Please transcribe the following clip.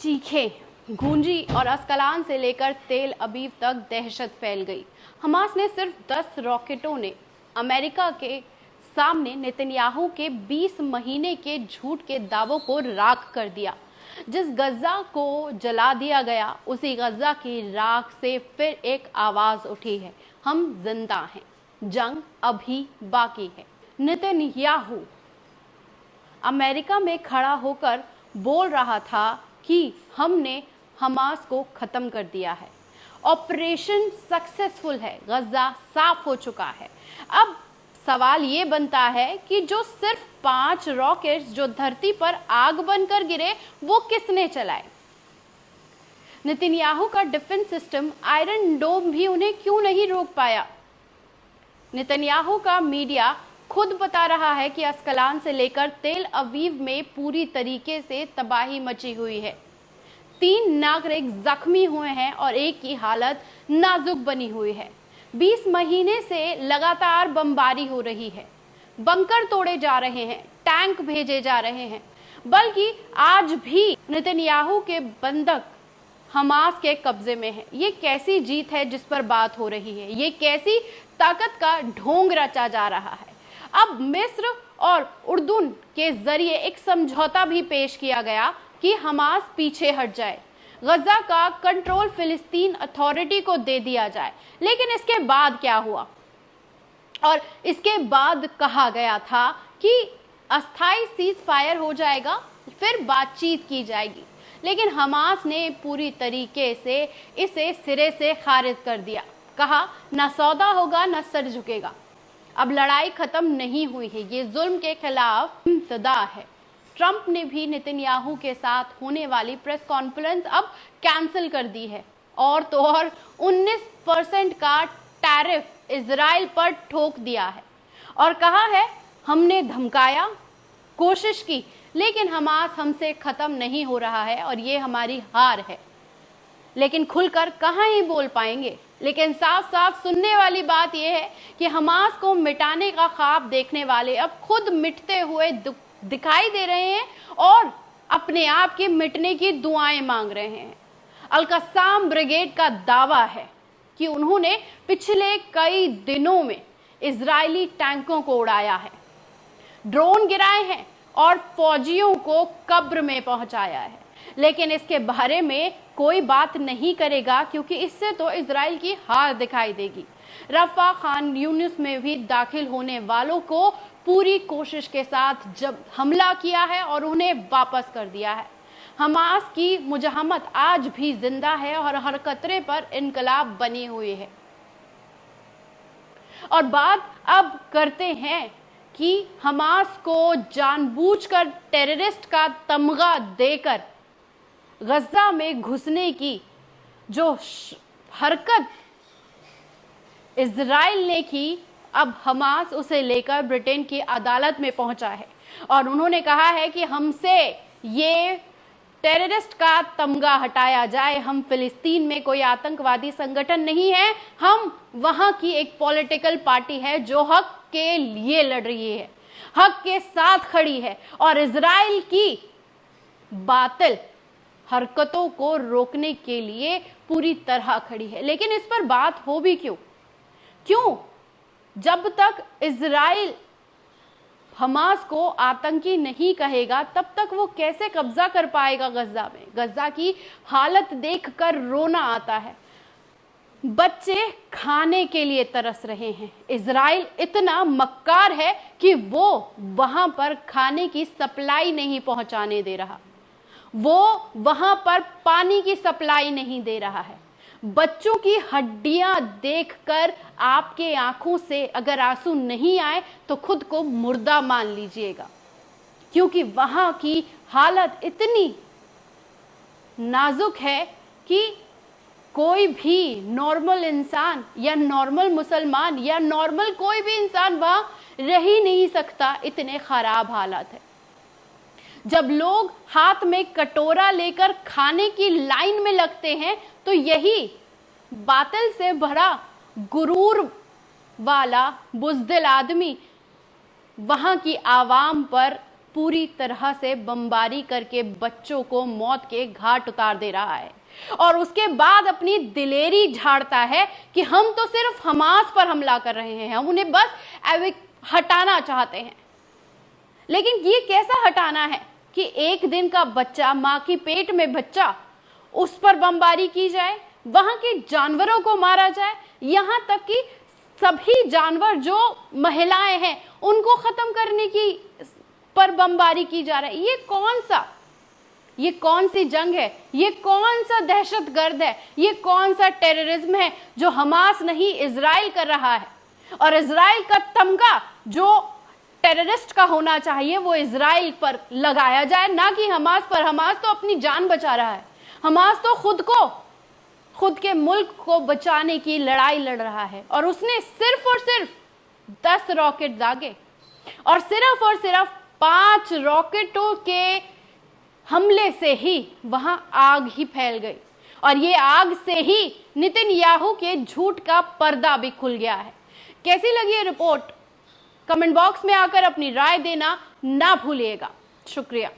चीखें गूंजी और अस्कलान से लेकर तेल अवीव तक दहशत फैल गई। हमास ने सिर्फ 10 रॉकेटों ने अमेरिका के सामने नेतन्याहू के 20 महीने के झूठ के दावों को राख कर दिया। जिस गजा को जला दिया गया, उसी गजा की राख से फिर एक आवाज उठी है, हम जिंदा हैं, जंग अभी बाकी है। नेतन्याहू अमेरिका में खड़ा होकर बोल रहा था कि हमने हमास को खत्म कर दिया है, ऑपरेशन सक्सेसफुल है, गजा साफ हो चुका है। अब सवाल ये बनता है कि जो सिर्फ 5 रॉकेट्स जो धरती पर आग बनकर गिरे, वो किसने चलाए? नेतन्याहू का डिफेंस सिस्टम आयरन डोम भी उन्हें क्यों नहीं रोक पाया? नेतन्याहू का मीडिया खुद बता रहा है कि अस्कलान से लेकर तेल अवीव में पूरी तरीके से तबाही मची हुई है। 3 नागरिक जख्मी हुए हैं और एक की हालत नाजुक बनी हुई है। 20 महीने से लगातार बमबारी हो रही है, बंकर तोड़े जा रहे हैं, टैंक भेजे जा रहे हैं, बल्कि आज भी नेतन्याहू के बंधक हमास के कब्जे में है। ये कैसी जीत है जिस पर बात हो रही है? ये कैसी ताकत का ढोंग रचा जा रहा है? अब मिस्र और उर्दून के जरिए एक समझौता भी पेश किया गया कि हमास पीछे हट जाए, गजा का कंट्रोल फिलिस्तीन अथॉरिटी को दे दिया जाए। लेकिन इसके बाद क्या हुआ? और इसके बाद कहा गया था कि अस्थायी सीज फायर हो जाएगा, फिर बातचीत की जाएगी। लेकिन हमास ने पूरी तरीके से इसे सिरे से खारिज कर दिया। कहा ना सौदा होगा ना सर झुकेगा। अब लड़ाई खत्म नहीं हुई है, ये जुल्म के खिलाफ इम्तदा है। ट्रंप ने भी नेतन्याहू के साथ होने वाली प्रेस कॉन्फ्रेंस अब कैंसिल कर दी है, और तो और 19% का टैरिफ इजराइल पर ठोक दिया है और कहा है हमने धमकाया, कोशिश की, लेकिन हमास हमसे खत्म नहीं हो रहा है और ये हमारी हार है। लेकिन खुलकर कहाँ ही बोल पाएंगे। लेकिन साफ साफ सुनने वाली बात यह है कि हमास को मिटाने का ख्वाब देखने वाले अब खुद मिटते हुए दिखाई दे रहे हैं और अपने आप के मिटने की दुआएं मांग रहे हैं। अल-कस्साम ब्रिगेड का दावा है कि उन्होंने पिछले कई दिनों में इजरायली टैंकों को उड़ाया है, ड्रोन गिराए हैं और फौजियों को कब्र में पहुंचाया है। लेकिन इसके बारे में कोई बात नहीं करेगा, क्योंकि इससे तो इजराइल की हार दिखाई देगी। रफा खान यूनिस में भी दाखिल होने वालों को पूरी कोशिश के साथ जब हमला किया है और उन्हें वापस कर दिया है। हमास की मुजाहमत आज भी जिंदा है और हर कतरे पर इनकलाब बनी हुई है। और बात अब करते हैं कि हमास को जानबूझकर टेररिस्ट का तमगा देकर गजा में घुसने की जो हरकत इजराइल ने की, अब हमास उसे लेकर ब्रिटेन की अदालत में पहुंचा है और उन्होंने कहा है कि हमसे ये टेररिस्ट का तमगा हटाया जाए। हम फिलिस्तीन में कोई आतंकवादी संगठन नहीं है, हम वहां की एक पॉलिटिकल पार्टी है जो हक के लिए लड़ रही है, हक के साथ खड़ी है और इजराइल की बातिल हरकतों को रोकने के लिए पूरी तरह खड़ी है। लेकिन इस पर बात हो भी क्यों? जब तक इजराइल हमास को आतंकी नहीं कहेगा, तब तक वो कैसे कब्जा कर पाएगा गजा में? गजा की हालत देखकर रोना आता है। बच्चे खाने के लिए तरस रहे हैं। इजराइल इतना मक्कार है कि वो वहां पर खाने की सप्लाई नहीं पहुंचाने दे रहा, वो वहां पर पानी की सप्लाई नहीं दे रहा है। बच्चों की हड्डियां देखकर आपके आंखों से अगर आंसू नहीं आए तो खुद को मुर्दा मान लीजिएगा, क्योंकि वहां की हालत इतनी नाजुक है कि कोई भी नॉर्मल इंसान या नॉर्मल मुसलमान या नॉर्मल कोई भी इंसान वहां रह ही नहीं सकता, इतने खराब हालात है। जब लोग हाथ में कटोरा लेकर खाने की लाइन में लगते हैं तो यही बातिल से भरा गुरूर वाला बुज़दिल आदमी वहां की आवाम पर पूरी तरह से बमबारी करके बच्चों को मौत के घाट उतार दे रहा है और उसके बाद अपनी दिलेरी झाड़ता है कि हम तो सिर्फ हमास पर हमला कर रहे हैं, हम उन्हें बस हटाना चाहते हैं। लेकिन ये कैसा हटाना है कि एक दिन का बच्चा, मां की पेट में बच्चा, उस पर बमबारी की जाए, वहां के जानवरों को मारा जाए, यहां तक कि सभी जानवर जो महिलाएं हैं उनको खत्म करने की पर बमबारी की जा रही है। ये कौन सी जंग है? ये कौन सा दहशतगर्द है? ये कौन सा टेररिज्म है जो हमास नहीं इजराइल कर रहा है? और इजराइल का तमगा जो टेररिस्ट का होना चाहिए वो इजराइल पर लगाया जाए, ना कि हमास पर। हमास तो अपनी जान बचा रहा है, हमास तो खुद के मुल्क को बचाने की लड़ाई लड़ रहा है और उसने सिर्फ और सिर्फ 10 रॉकेट दागे और सिर्फ 5 रॉकेटों के हमले से ही वहां आग ही फैल गई और ये आग से ही नेतन्याहू के झूठ का पर्दा भी खुल गया है। कैसी लगी ये रिपोर्ट? कमेंट बॉक्स में आकर अपनी राय देना ना भूलिएगा। शुक्रिया।